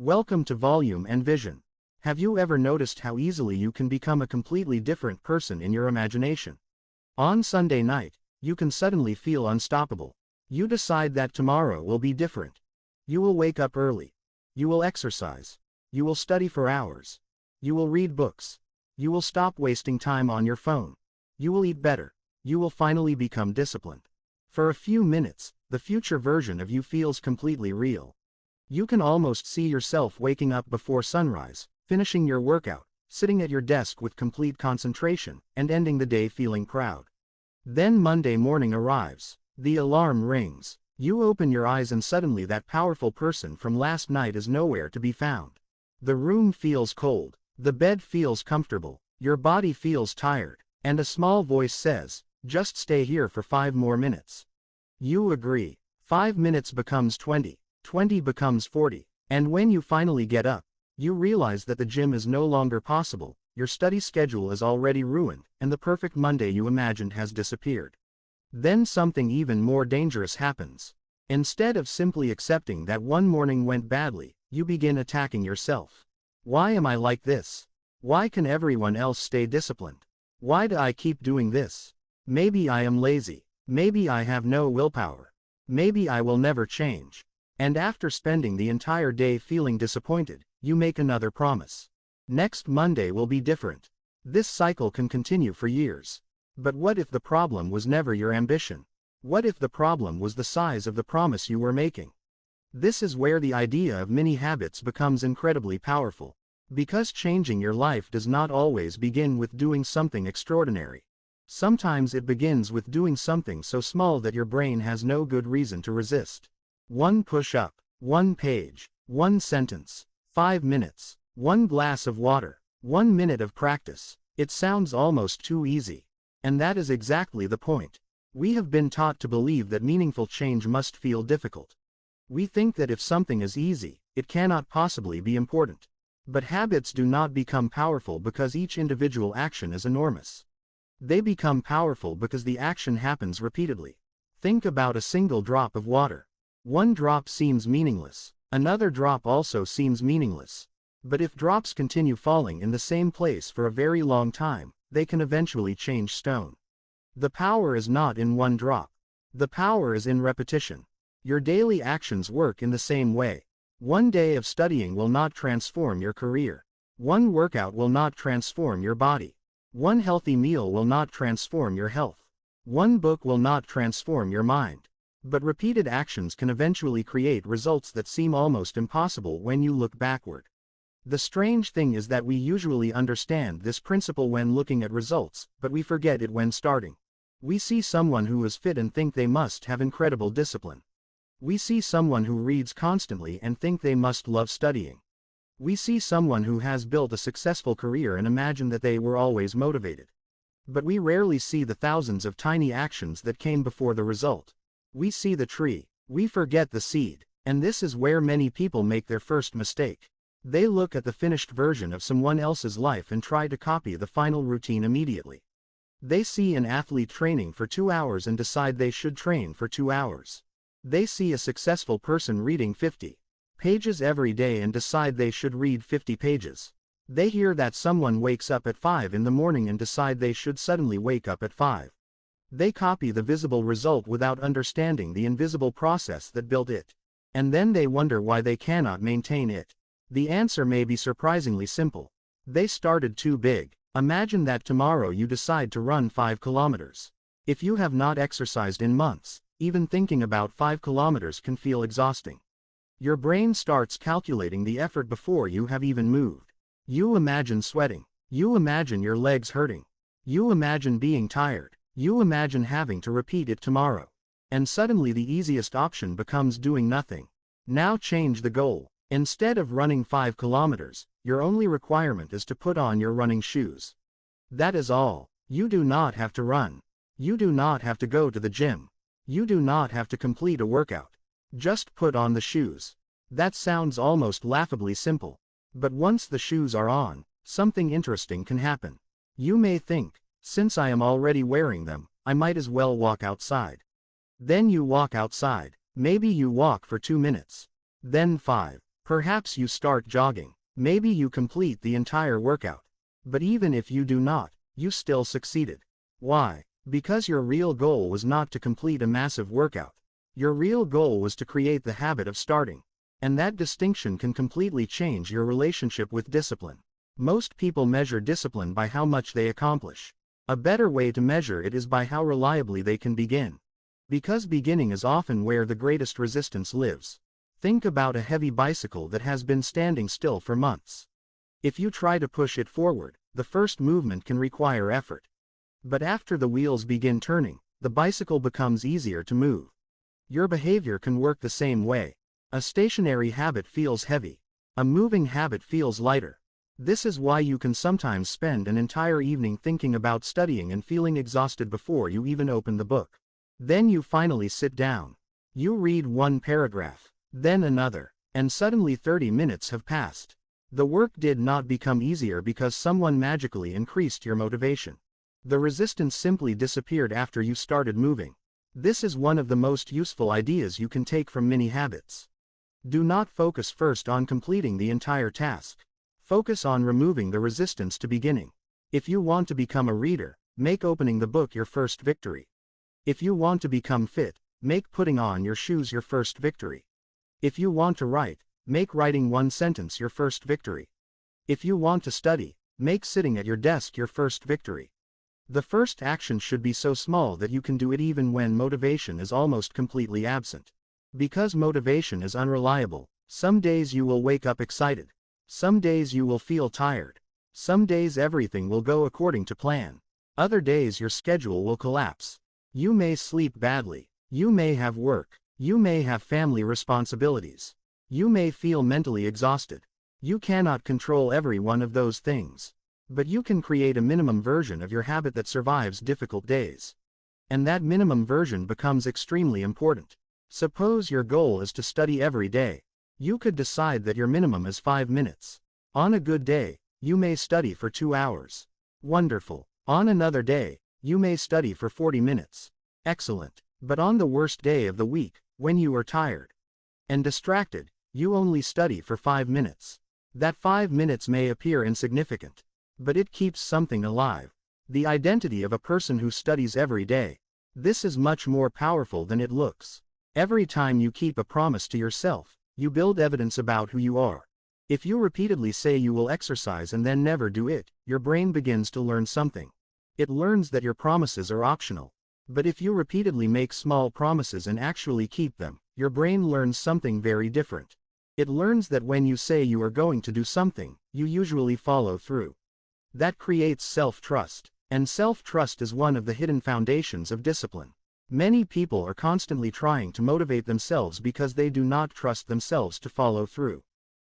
Welcome to Volume and Vision. Have you ever noticed how easily you can become a completely different person in your imagination? On Sunday night, you can suddenly feel unstoppable. You decide that tomorrow will be different. You will wake up early. You will exercise. You will study for hours. You will read books. You will stop wasting time on your phone. You will eat better. You will finally become disciplined. For a few minutes, the future version of you feels completely real. You can almost see yourself waking up before sunrise, finishing your workout, sitting at your desk with complete concentration, and ending the day feeling proud. Then Monday morning arrives. The alarm rings. You open your eyes and suddenly that powerful person from last night is nowhere to be found. The room feels cold. The bed feels comfortable. Your body feels tired. And a small voice says, "Just stay here for 5 more minutes." You agree. 5 minutes becomes 20. 20 becomes 40, and when you finally get up, you realize that the gym is no longer possible, your study schedule is already ruined, and the perfect Monday you imagined has disappeared. Then something even more dangerous happens. Instead of simply accepting that one morning went badly, you begin attacking yourself. Why am I like this? Why can everyone else stay disciplined? Why do I keep doing this? Maybe I am lazy. Maybe I have no willpower. Maybe I will never change. And after spending the entire day feeling disappointed, you make another promise. Next Monday will be different. This cycle can continue for years. But what if the problem was never your ambition? What if the problem was the size of the promise you were making? This is where the idea of mini habits becomes incredibly powerful. Because changing your life does not always begin with doing something extraordinary. Sometimes it begins with doing something so small that your brain has no good reason to resist. 1 push-up, 1 page, 1 sentence, 5 minutes, 1 glass of water, 1 minute of practice. It sounds almost too easy. And that is exactly the point. We have been taught to believe that meaningful change must feel difficult. We think that if something is easy, it cannot possibly be important. But habits do not become powerful because each individual action is enormous. They become powerful because the action happens repeatedly. Think about a single drop of water. One drop seems meaningless. Another drop also seems meaningless. But if drops continue falling in the same place for a very long time, they can eventually change stone. The power is not in one drop. The power is in repetition. Your daily actions work in the same way. One day of studying will not transform your career. One workout will not transform your body. One healthy meal will not transform your health. One book will not transform your mind. But repeated actions can eventually create results that seem almost impossible when you look backward. The strange thing is that we usually understand this principle when looking at results, but we forget it when starting. We see someone who is fit and think they must have incredible discipline. We see someone who reads constantly and think they must love studying. We see someone who has built a successful career and imagine that they were always motivated. But we rarely see the thousands of tiny actions that came before the result. We see the tree, we forget the seed, and this is where many people make their first mistake. They look at the finished version of someone else's life and try to copy the final routine immediately. They see an athlete training for 2 hours and decide they should train for 2 hours. They see a successful person reading 50 pages every day and decide they should read 50 pages. They hear that someone wakes up at 5 in the morning and decide they should suddenly wake up at 5. They copy the visible result without understanding the invisible process that built it. And then they wonder why they cannot maintain it. The answer may be surprisingly simple. They started too big. Imagine that tomorrow you decide to run 5 kilometers. If you have not exercised in months, even thinking about 5 kilometers can feel exhausting. Your brain starts calculating the effort before you have even moved. You imagine sweating. You imagine your legs hurting. You imagine being tired. You imagine having to repeat it tomorrow. And suddenly the easiest option becomes doing nothing. Now change the goal. Instead of running 5 kilometers, your only requirement is to put on your running shoes. That is all. You do not have to run. You do not have to go to the gym. You do not have to complete a workout. Just put on the shoes. That sounds almost laughably simple. But once the shoes are on, something interesting can happen. You may think, since I am already wearing them, I might as well walk outside. Then you walk outside. Maybe you walk for 2 minutes. Then 5. Perhaps you start jogging. Maybe you complete the entire workout. But even if you do not, you still succeeded. Why? Because your real goal was not to complete a massive workout. Your real goal was to create the habit of starting. And that distinction can completely change your relationship with discipline. Most people measure discipline by how much they accomplish. A better way to measure it is by how reliably they can begin. Because beginning is often where the greatest resistance lives. Think about a heavy bicycle that has been standing still for months. If you try to push it forward, the first movement can require effort. But after the wheels begin turning, the bicycle becomes easier to move. Your behavior can work the same way. A stationary habit feels heavy. A moving habit feels lighter. This is why you can sometimes spend an entire evening thinking about studying and feeling exhausted before you even open the book. Then you finally sit down. You read one paragraph, then another, and suddenly 30 minutes have passed. The work did not become easier because someone magically increased your motivation. The resistance simply disappeared after you started moving. This is one of the most useful ideas you can take from mini habits. Do not focus first on completing the entire task. Focus on removing the resistance to beginning. If you want to become a reader, make opening the book your first victory. If you want to become fit, make putting on your shoes your first victory. If you want to write, make writing one sentence your first victory. If you want to study, make sitting at your desk your first victory. The first action should be so small that you can do it even when motivation is almost completely absent. Because motivation is unreliable, some days you will wake up excited. Some days you will feel tired. Some days everything will go according to plan. Other days your schedule will collapse. You may sleep badly. You may have work. You may have family responsibilities. You may feel mentally exhausted. You cannot control every one of those things. But you can create a minimum version of your habit that survives difficult days. And that minimum version becomes extremely important. Suppose your goal is to study every day. You could decide that your minimum is 5 minutes. On a good day, you may study for 2 hours. Wonderful. On another day, you may study for 40 minutes. Excellent. But on the worst day of the week, when you are tired and distracted, you only study for 5 minutes. That 5 minutes may appear insignificant, but it keeps something alive. The identity of a person who studies every day. This is much more powerful than it looks. Every time you keep a promise to yourself, you build evidence about who you are. If you repeatedly say you will exercise and then never do it, your brain begins to learn something. It learns that your promises are optional. But if you repeatedly make small promises and actually keep them, your brain learns something very different. It learns that when you say you are going to do something, you usually follow through. That creates self-trust, and self-trust is one of the hidden foundations of discipline. Many people are constantly trying to motivate themselves because they do not trust themselves to follow through.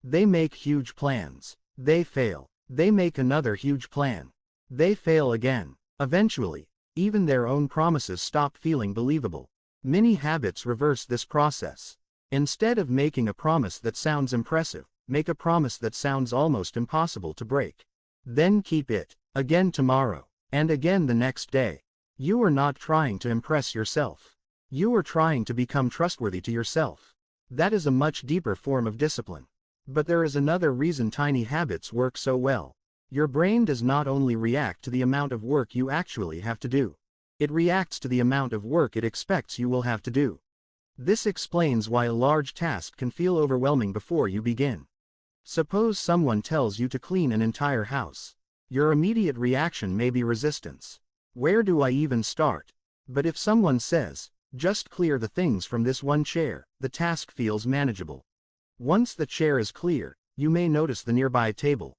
They make huge plans. They fail. They make another huge plan. They fail again. Eventually, even their own promises stop feeling believable. Many habits reverse this process. Instead of making a promise that sounds impressive, make a promise that sounds almost impossible to break. Then keep it, again tomorrow, and again the next day. You are not trying to impress yourself. You are trying to become trustworthy to yourself. That is a much deeper form of discipline. But there is another reason tiny habits work so well. Your brain does not only react to the amount of work you actually have to do. It reacts to the amount of work it expects you will have to do. This explains why a large task can feel overwhelming before you begin. Suppose someone tells you to clean an entire house. Your immediate reaction may be resistance. Where do I even start? But if someone says, just clear the things from this one chair, the task feels manageable. Once the chair is clear, you may notice the nearby table.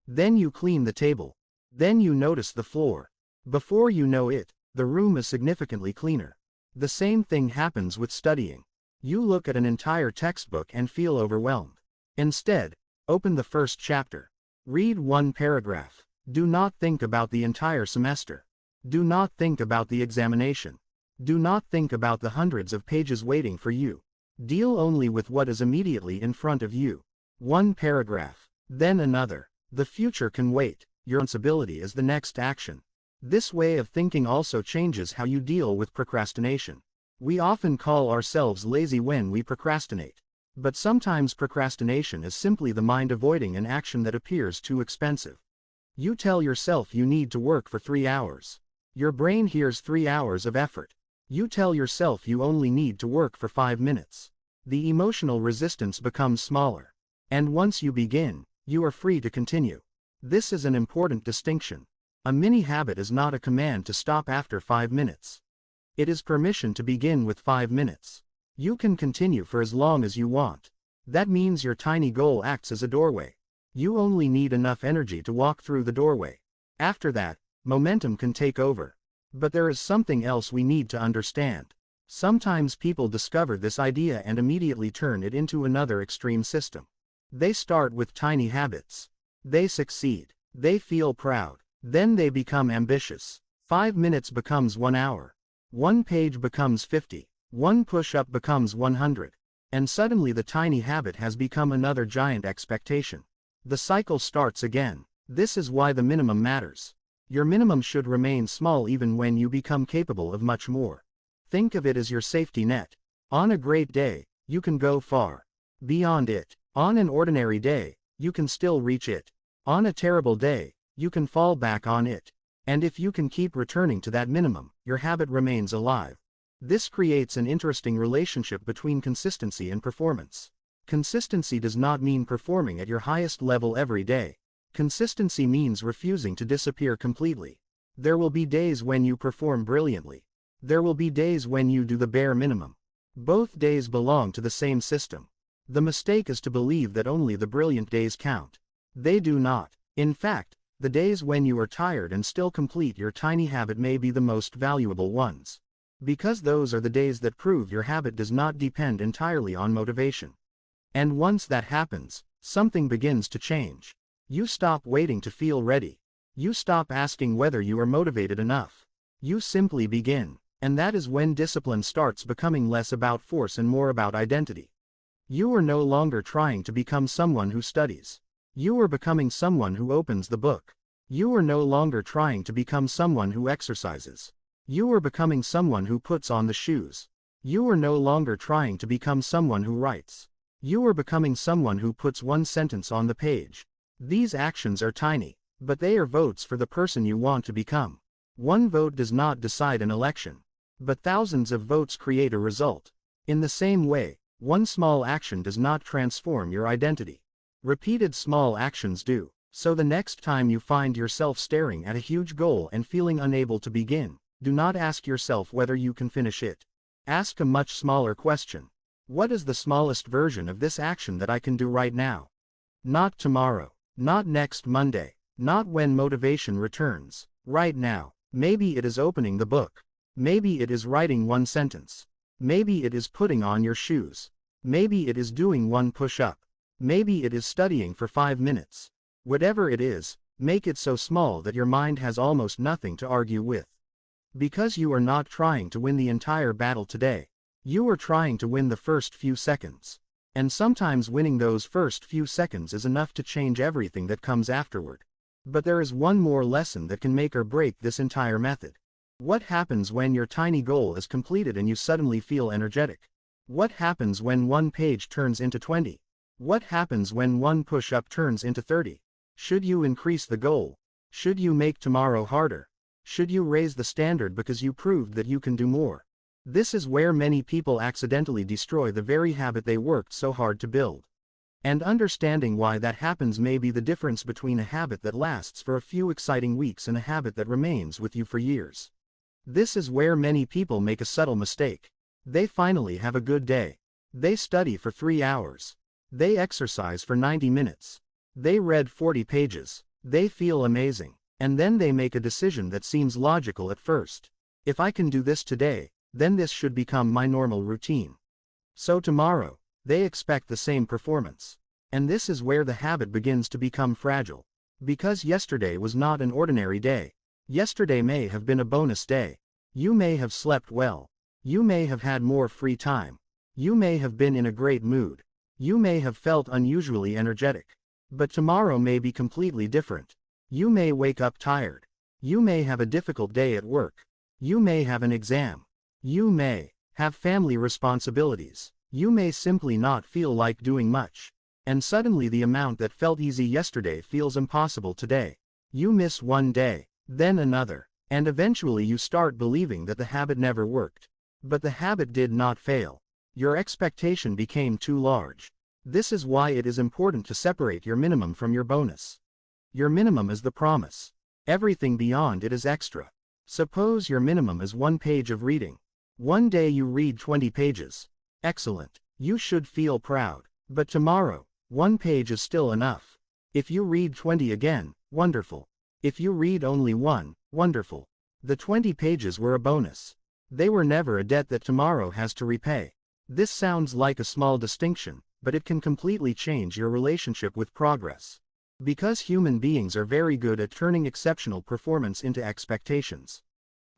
Then you clean the table. Then you notice the floor. Before you know it, the room is significantly cleaner. The same thing happens with studying. You look at an entire textbook and feel overwhelmed. Instead, open the first chapter. Read one paragraph. Do not think about the entire semester. Do not think about the examination. Do not think about the hundreds of pages waiting for you. Deal only with what is immediately in front of you. One paragraph, then another. The future can wait. Your responsibility is the next action. This way of thinking also changes how you deal with procrastination. We often call ourselves lazy when we procrastinate. But sometimes procrastination is simply the mind avoiding an action that appears too expensive. You tell yourself you need to work for 3 hours. Your brain hears 3 hours of effort. You tell yourself you only need to work for 5 minutes. The emotional resistance becomes smaller. And once you begin, you are free to continue. This is an important distinction. A mini habit is not a command to stop after 5 minutes. It is permission to begin with 5 minutes. You can continue for as long as you want. That means your tiny goal acts as a doorway. You only need enough energy to walk through the doorway. After that, momentum can take over. But there is something else we need to understand. Sometimes people discover this idea and immediately turn it into another extreme system. They start with tiny habits. They succeed. They feel proud. Then they become ambitious. 5 minutes becomes 1 hour. 1 page becomes 50. 1 push-up becomes 100. And suddenly the tiny habit has become another giant expectation. The cycle starts again. This is why the minimum matters. Your minimum should remain small even when you become capable of much more. Think of it as your safety net. On a great day, you can go far beyond it. On an ordinary day, you can still reach it. On a terrible day, you can fall back on it. And if you can keep returning to that minimum, your habit remains alive. This creates an interesting relationship between consistency and performance. Consistency does not mean performing at your highest level every day. Consistency means refusing to disappear completely. There will be days when you perform brilliantly. There will be days when you do the bare minimum. Both days belong to the same system. The mistake is to believe that only the brilliant days count. They do not. In fact, the days when you are tired and still complete your tiny habit may be the most valuable ones. Because those are the days that prove your habit does not depend entirely on motivation. And once that happens, something begins to change. You stop waiting to feel ready. You stop asking whether you are motivated enough. You simply begin. And that is when discipline starts becoming less about force and more about identity. You are no longer trying to become someone who studies. You are becoming someone who opens the book. You are no longer trying to become someone who exercises. You are becoming someone who puts on the shoes. You are no longer trying to become someone who writes. You are becoming someone who puts 1 sentence on the page. These actions are tiny, but they are votes for the person you want to become. 1 vote does not decide an election, but thousands of votes create a result. In the same way, 1 small action does not transform your identity. Repeated small actions do. So the next time you find yourself staring at a huge goal and feeling unable to begin, do not ask yourself whether you can finish it. Ask a much smaller question. What is the smallest version of this action that I can do right now? Not tomorrow. Not next Monday. Not when motivation returns. Right now. Maybe it is opening the book. Maybe it is writing 1 sentence. Maybe it is putting on your shoes. Maybe it is doing 1 push-up. Maybe it is studying for 5 minutes. Whatever it is, make it so small that your mind has almost nothing to argue with. Because you are not trying to win the entire battle today. You are trying to win the first few seconds. And sometimes winning those first few seconds is enough to change everything that comes afterward. But there is one more lesson that can make or break this entire method. What happens when your tiny goal is completed and you suddenly feel energetic? What happens when 1 page turns into 20? What happens when 1 push-up turns into 30? Should you increase the goal? Should you make tomorrow harder? Should you raise the standard because you proved that you can do more? This is where many people accidentally destroy the very habit they worked so hard to build. And understanding why that happens may be the difference between a habit that lasts for a few exciting weeks and a habit that remains with you for years. This is where many people make a subtle mistake. They finally have a good day. They study for 3 hours. They exercise for 90 minutes. They read 40 pages. They feel amazing. And then they make a decision that seems logical at first. If I can do this today, then this should become my normal routine. So tomorrow, they expect the same performance. And this is where the habit begins to become fragile. Because yesterday was not an ordinary day. Yesterday may have been a bonus day. You may have slept well. You may have had more free time. You may have been in a great mood. You may have felt unusually energetic. But tomorrow may be completely different. You may wake up tired. You may have a difficult day at work. You may have an exam. You may have family responsibilities. You may simply not feel like doing much. And suddenly the amount that felt easy yesterday feels impossible today. You miss one day, then another, and eventually you start believing that the habit never worked. But the habit did not fail. Your expectation became too large. This is why it is important to separate your minimum from your bonus. Your minimum is the promise. Everything beyond it is extra. Suppose your minimum is 1 page of reading. One day you read 20 pages. Excellent. You should feel proud. But tomorrow, 1 page is still enough. If you read 20 again, wonderful. If you read only 1, wonderful. The 20 pages were a bonus. They were never a debt that tomorrow has to repay. This sounds like a small distinction, but it can completely change your relationship with progress. Because human beings are very good at turning exceptional performance into expectations.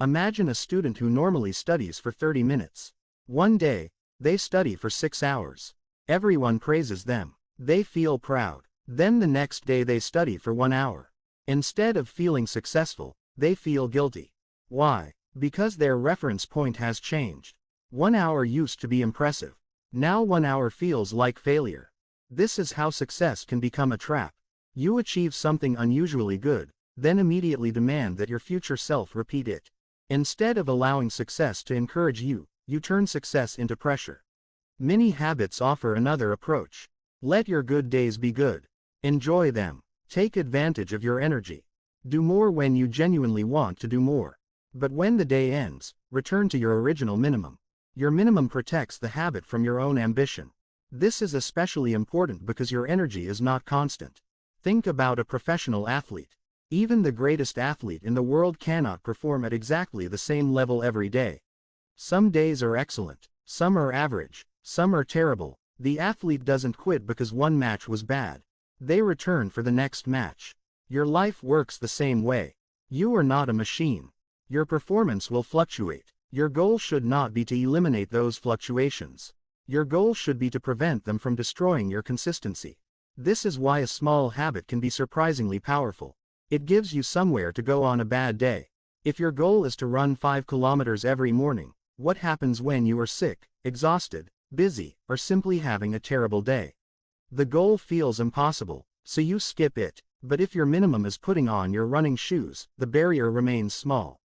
Imagine a student who normally studies for 30 minutes. One day, they study for 6 hours. Everyone praises them. They feel proud. Then the next day they study for 1 hour. Instead of feeling successful, they feel guilty. Why? Because their reference point has changed. 1 hour used to be impressive. Now 1 hour feels like failure. This is how success can become a trap. You achieve something unusually good, then immediately demand that your future self repeat it. Instead of allowing success to encourage you, you turn success into pressure. Many habits offer another approach. Let your good days be good. Enjoy them. Take advantage of your energy. Do more when you genuinely want to do more. But when the day ends, return to your original minimum. Your minimum protects the habit from your own ambition. This is especially important because your energy is not constant. Think about a professional athlete. Even the greatest athlete in the world cannot perform at exactly the same level every day. Some days are excellent, some are average, some are terrible. The athlete doesn't quit because one match was bad. They return for the next match. Your life works the same way. You are not a machine. Your performance will fluctuate. Your goal should not be to eliminate those fluctuations. Your goal should be to prevent them from destroying your consistency. This is why a small habit can be surprisingly powerful. It gives you somewhere to go on a bad day. If your goal is to run 5 kilometers every morning, what happens when you are sick, exhausted, busy, or simply having a terrible day? The goal feels impossible, so you skip it. But if your minimum is putting on your running shoes, the barrier remains small.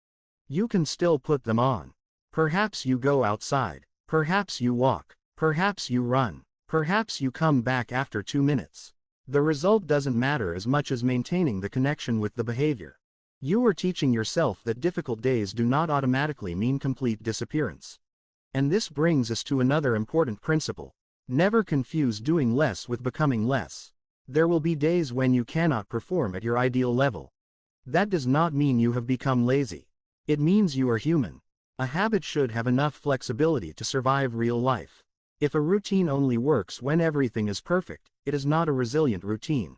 You can still put them on. Perhaps you go outside. Perhaps you walk. Perhaps you run. Perhaps you come back after 2 minutes. The result doesn't matter as much as maintaining the connection with the behavior. You are teaching yourself that difficult days do not automatically mean complete disappearance. And this brings us to another important principle. Never confuse doing less with becoming less. There will be days when you cannot perform at your ideal level. That does not mean you have become lazy. It means you are human. A habit should have enough flexibility to survive real life. If a routine only works when everything is perfect, it is not a resilient routine.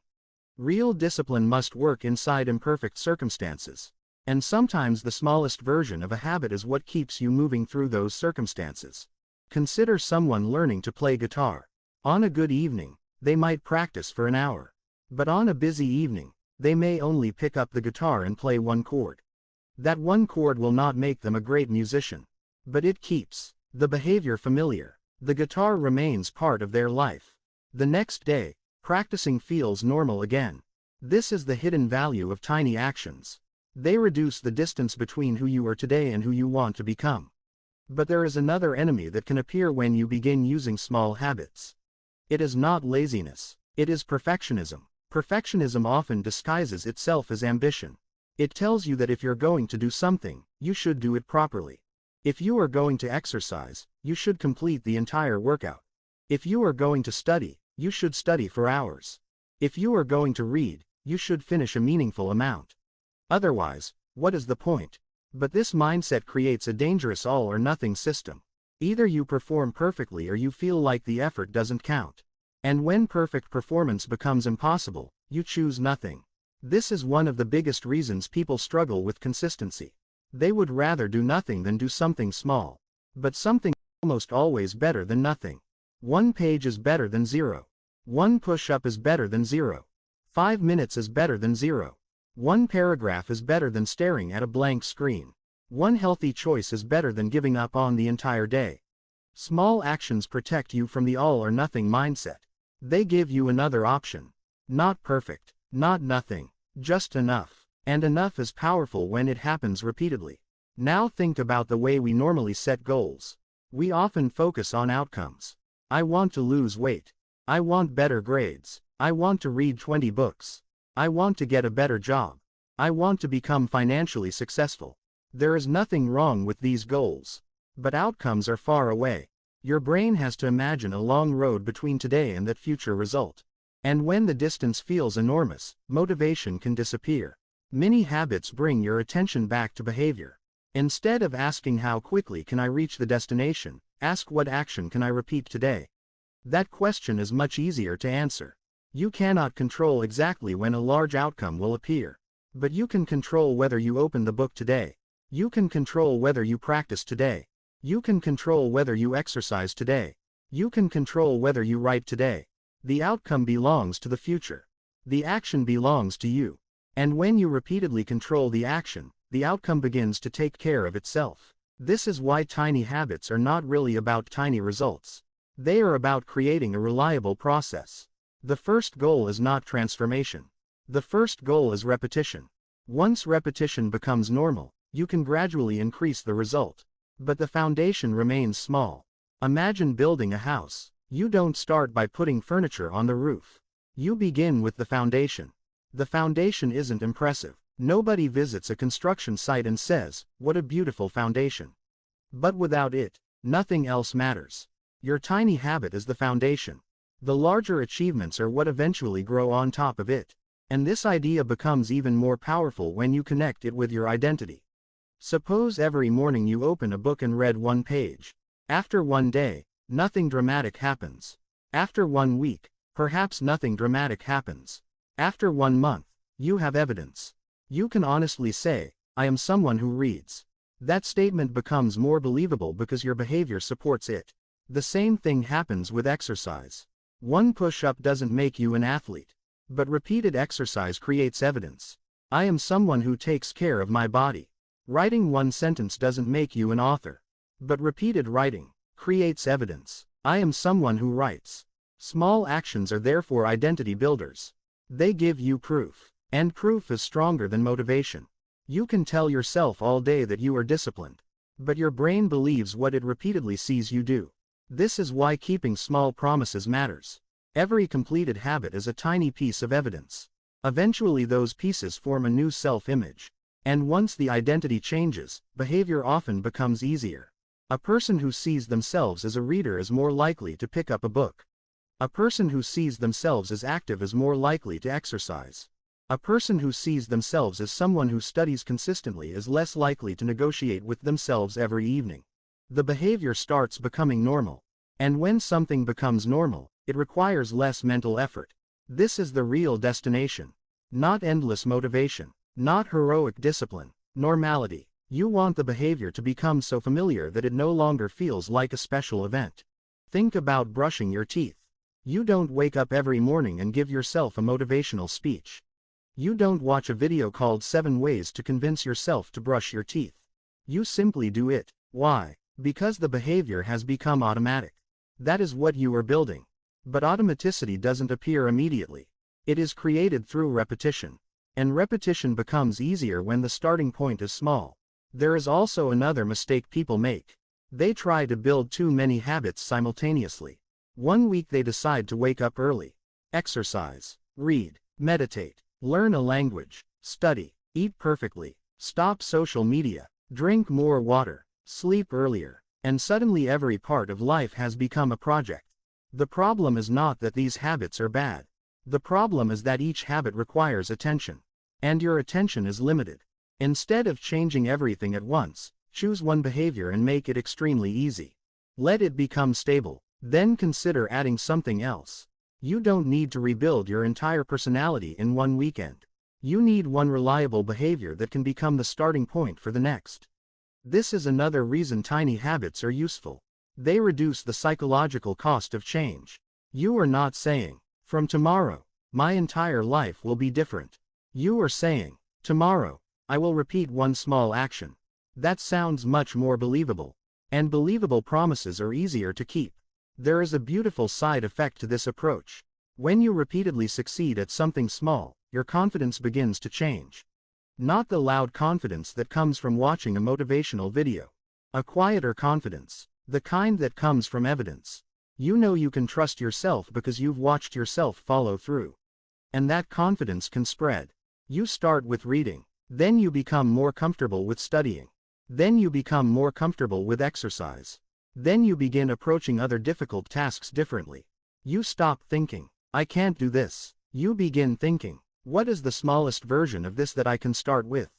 Real discipline must work inside imperfect circumstances. And sometimes the smallest version of a habit is what keeps you moving through those circumstances. Consider someone learning to play guitar. On a good evening, they might practice for an hour. But on a busy evening, they may only pick up the guitar and play 1 chord. That 1 chord will not make them a great musician. But it keeps the behavior familiar. The guitar remains part of their life. The next day, practicing feels normal again. This is the hidden value of tiny actions. They reduce the distance between who you are today and who you want to become. But there is another enemy that can appear when you begin using small habits. It is not laziness. It is perfectionism. Perfectionism often disguises itself as ambition. It tells you that if you're going to do something, you should do it properly. If you are going to exercise, you should complete the entire workout. If you are going to study, you should study for hours. If you are going to read, you should finish a meaningful amount. Otherwise, what is the point? But this mindset creates a dangerous all-or-nothing system. Either you perform perfectly or you feel like the effort doesn't count. And when perfect performance becomes impossible, you choose nothing. This is one of the biggest reasons people struggle with consistency. They would rather do nothing than do something small. But something is almost always better than nothing. 1 page is better than 0. 1 push-up is better than 0. 5 minutes is better than 0. 1 paragraph is better than staring at a blank screen. 1 healthy choice is better than giving up on the entire day. Small actions protect you from the all or nothing mindset. They give you another option. Not perfect, not nothing, just enough. And enough is powerful when it happens repeatedly. Now think about the way we normally set goals. We often focus on outcomes. I want to lose weight. I want better grades. I want to read 20 books. I want to get a better job. I want to become financially successful. There is nothing wrong with these goals. But outcomes are far away. Your brain has to imagine a long road between today and that future result. And when the distance feels enormous, motivation can disappear. Many habits bring your attention back to behavior. Instead of asking how quickly can I reach the destination, ask what action can I repeat today. That question is much easier to answer. You cannot control exactly when a large outcome will appear. But you can control whether you open the book today. You can control whether you practice today. You can control whether you exercise today. You can control whether you write today. The outcome belongs to the future. The action belongs to you. And when you repeatedly control the action, the outcome begins to take care of itself. This is why tiny habits are not really about tiny results. They are about creating a reliable process. The first goal is not transformation. The first goal is repetition. Once repetition becomes normal, you can gradually increase the result. But the foundation remains small. Imagine building a house. You don't start by putting furniture on the roof. You begin with the foundation. The foundation isn't impressive. Nobody visits a construction site and says, "What a beautiful foundation." But without it, nothing else matters. Your tiny habit is the foundation. The larger achievements are what eventually grow on top of it. And this idea becomes even more powerful when you connect it with your identity. Suppose every morning you open a book and read one page. After one day, nothing dramatic happens. After 1 week, perhaps nothing dramatic happens. After 1 month, you have evidence. You can honestly say, "I am someone who reads." That statement becomes more believable because your behavior supports it. The same thing happens with exercise. One push-up doesn't make you an athlete. But repeated exercise creates evidence. I am someone who takes care of my body. Writing one sentence doesn't make you an author. But repeated writing creates evidence. I am someone who writes. Small actions are therefore identity builders. They give you proof. And proof is stronger than motivation. You can tell yourself all day that you are disciplined. But your brain believes what it repeatedly sees you do. This is why keeping small promises matters. Every completed habit is a tiny piece of evidence. Eventually those pieces form a new self-image. And once the identity changes, behavior often becomes easier. A person who sees themselves as a reader is more likely to pick up a book. A person who sees themselves as active is more likely to exercise. A person who sees themselves as someone who studies consistently is less likely to negotiate with themselves every evening. The behavior starts becoming normal. And when something becomes normal, it requires less mental effort. This is the real destination. Not endless motivation. Not heroic discipline. Normality. You want the behavior to become so familiar that it no longer feels like a special event. Think about brushing your teeth. You don't wake up every morning and give yourself a motivational speech. You don't watch a video called 7 Ways to Convince Yourself to Brush Your Teeth. You simply do it. Why? Because the behavior has become automatic. That is what you are building. But automaticity doesn't appear immediately. It is created through repetition. And repetition becomes easier when the starting point is small. There is also another mistake people make. They try to build too many habits simultaneously. 1 week they decide to wake up early, exercise, read, meditate, learn a language, study, eat perfectly, stop social media, drink more water, sleep earlier, and suddenly every part of life has become a project. The problem is not that these habits are bad. The problem is that each habit requires attention. And your attention is limited. Instead of changing everything at once, choose one behavior and make it extremely easy. Let it become stable. Then consider adding something else. You don't need to rebuild your entire personality in one weekend. You need one reliable behavior that can become the starting point for the next. This is another reason tiny habits are useful. They reduce the psychological cost of change. You are not saying, "From tomorrow, my entire life will be different." You are saying, "Tomorrow, I will repeat one small action." That sounds much more believable. And believable promises are easier to keep. There is a beautiful side effect to this approach. When you repeatedly succeed at something small, your confidence begins to change. Not the loud confidence that comes from watching a motivational video. A quieter confidence. The kind that comes from evidence. You know you can trust yourself because you've watched yourself follow through. And that confidence can spread. You start with reading. Then you become more comfortable with studying. Then you become more comfortable with exercise. Then you begin approaching other difficult tasks differently. You stop thinking, I can't do this. You begin thinking, what is the smallest version of this that I can start with?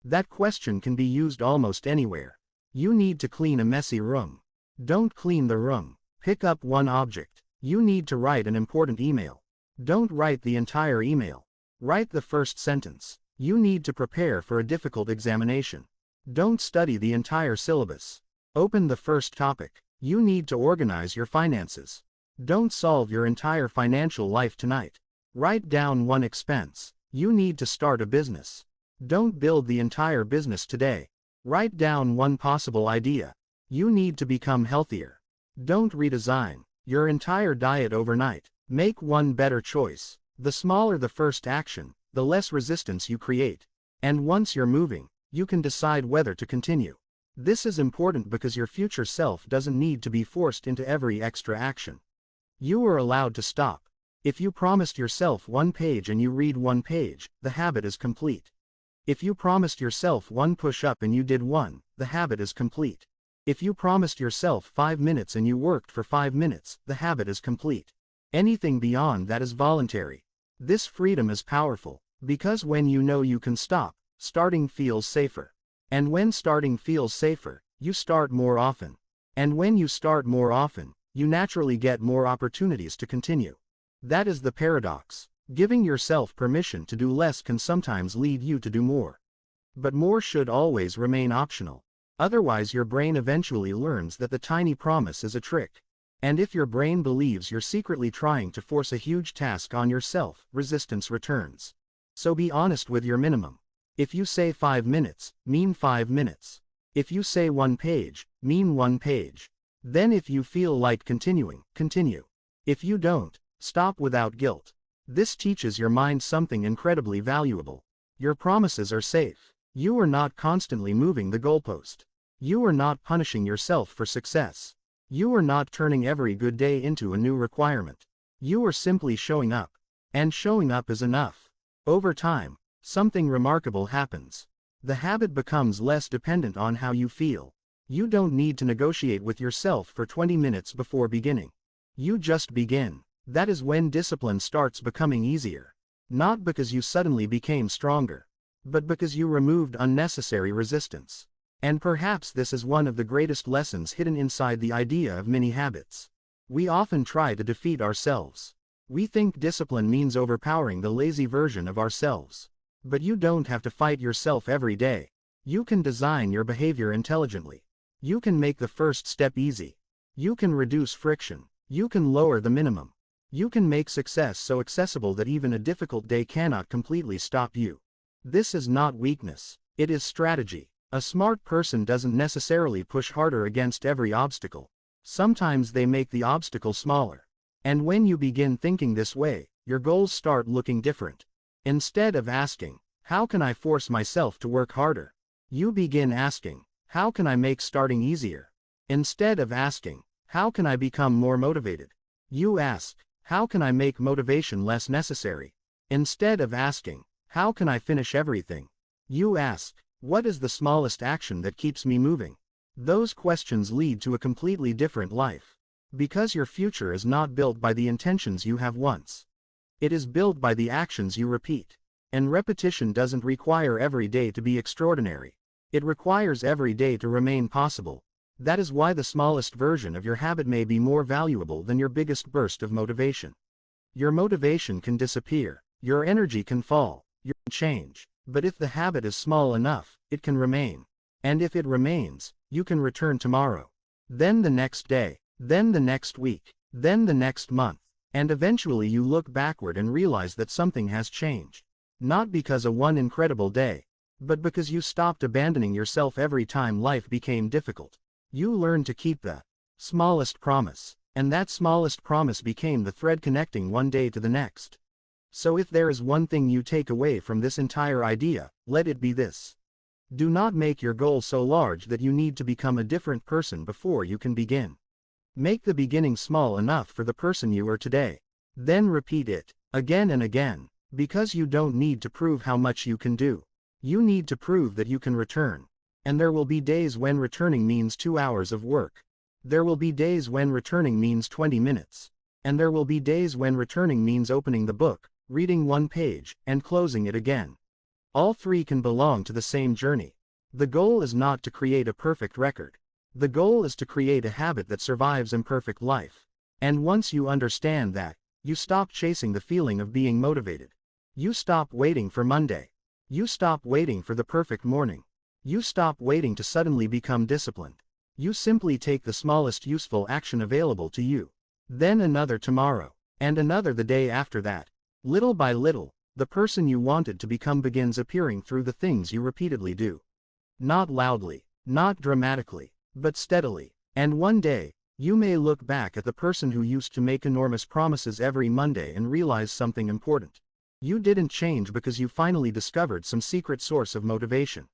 That question can be used almost anywhere. You need to clean a messy room. Don't clean the room. Pick up one object. You need to write an important email. Don't write the entire email. Write the first sentence. You need to prepare for a difficult examination. Don't study the entire syllabus. Open the first topic. You need to organize your finances. Don't solve your entire financial life tonight. Write down one expense. You need to start a business. Don't build the entire business today. Write down one possible idea. You need to become healthier. Don't redesign your entire diet overnight. Make one better choice. The smaller the first action, the less resistance you create. And once you're moving, you can decide whether to continue. This is important because your future self doesn't need to be forced into every extra action. You are allowed to stop. If you promised yourself one page and you read one page, the habit is complete. If you promised yourself one push-up and you did one, the habit is complete. If you promised yourself 5 minutes and you worked for 5 minutes, the habit is complete. Anything beyond that is voluntary. This freedom is powerful, because when you know you can stop, starting feels safer. And when starting feels safer, you start more often. And when you start more often, you naturally get more opportunities to continue. That is the paradox. Giving yourself permission to do less can sometimes lead you to do more. But more should always remain optional. Otherwise your brain eventually learns that the tiny promise is a trick. And if your brain believes you're secretly trying to force a huge task on yourself, resistance returns. So be honest with your minimum. If you say 5 minutes, mean 5 minutes. If you say 1 page, mean 1 page. Then if you feel like continuing, continue. If you don't, stop without guilt. This teaches your mind something incredibly valuable. Your promises are safe. You are not constantly moving the goalpost. You are not punishing yourself for success. You are not turning every good day into a new requirement. You are simply showing up. And showing up is enough. Over time, something remarkable happens. The habit becomes less dependent on how you feel. You don't need to negotiate with yourself for 20 minutes before beginning. You just begin. That is when discipline starts becoming easier. Not because you suddenly became stronger, but because you removed unnecessary resistance. And perhaps this is one of the greatest lessons hidden inside the idea of mini habits. We often try to defeat ourselves. We think discipline means overpowering the lazy version of ourselves. But you don't have to fight yourself every day. You can design your behavior intelligently. You can make the first step easy. You can reduce friction. You can lower the minimum. You can make success so accessible that even a difficult day cannot completely stop you. This is not weakness. It is strategy. A smart person doesn't necessarily push harder against every obstacle. Sometimes they make the obstacle smaller. And when you begin thinking this way, your goals start looking different. Instead of asking, how can I force myself to work harder? You begin asking, how can I make starting easier? Instead of asking, how can I become more motivated? You ask, how can I make motivation less necessary? Instead of asking, how can I finish everything? You ask, what is the smallest action that keeps me moving? Those questions lead to a completely different life. Because your future is not built by the intentions you have once. It is built by the actions you repeat. And repetition doesn't require every day to be extraordinary. It requires every day to remain possible. That is why the smallest version of your habit may be more valuable than your biggest burst of motivation. Your motivation can disappear. Your energy can fall. You can change. But if the habit is small enough, it can remain. And if it remains, you can return tomorrow. Then the next day. Then the next week. Then the next month. And eventually you look backward and realize that something has changed. Not because of one incredible day, but because you stopped abandoning yourself every time life became difficult. You learned to keep the smallest promise, and that smallest promise became the thread connecting one day to the next. So if there is one thing you take away from this entire idea, let it be this. Do not make your goal so large that you need to become a different person before you can begin. Make the beginning small enough for the person you are today. Then repeat it, again and again, because you don't need to prove how much you can do. You need to prove that you can return. And there will be days when returning means 2 hours of work. There will be days when returning means 20 minutes. And there will be days when returning means opening the book, reading one page, and closing it again. All three can belong to the same journey. The goal is not to create a perfect record. The goal is to create a habit that survives imperfect life. And once you understand that, you stop chasing the feeling of being motivated. You stop waiting for Monday. You stop waiting for the perfect morning. You stop waiting to suddenly become disciplined. You simply take the smallest useful action available to you. Then another tomorrow, and another the day after that. Little by little, the person you wanted to become begins appearing through the things you repeatedly do. Not loudly, not dramatically, but steadily. And one day, you may look back at the person who used to make enormous promises every Monday and realize something important. You didn't change because you finally discovered some secret source of motivation.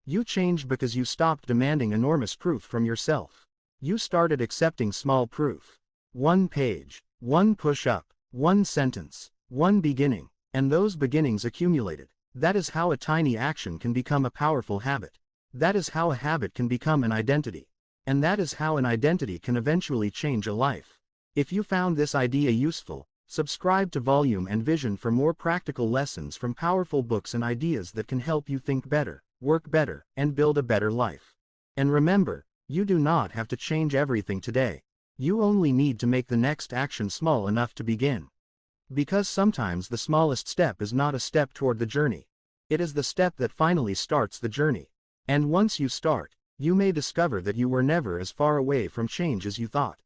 You changed because you stopped demanding enormous proof from yourself. You started accepting small proof. One page, one push-up, one sentence, one beginning, and those beginnings accumulated. That is how a tiny action can become a powerful habit. That is how a habit can become an identity. And that is how an identity can eventually change a life. If you found this idea useful, subscribe to Volume and Vision for more practical lessons from powerful books and ideas that can help you think better, work better, and build a better life. And remember, you do not have to change everything today. You only need to make the next action small enough to begin. Because sometimes the smallest step is not a step toward the journey. It is the step that finally starts the journey. And once you start, you may discover that you were never as far away from change as you thought.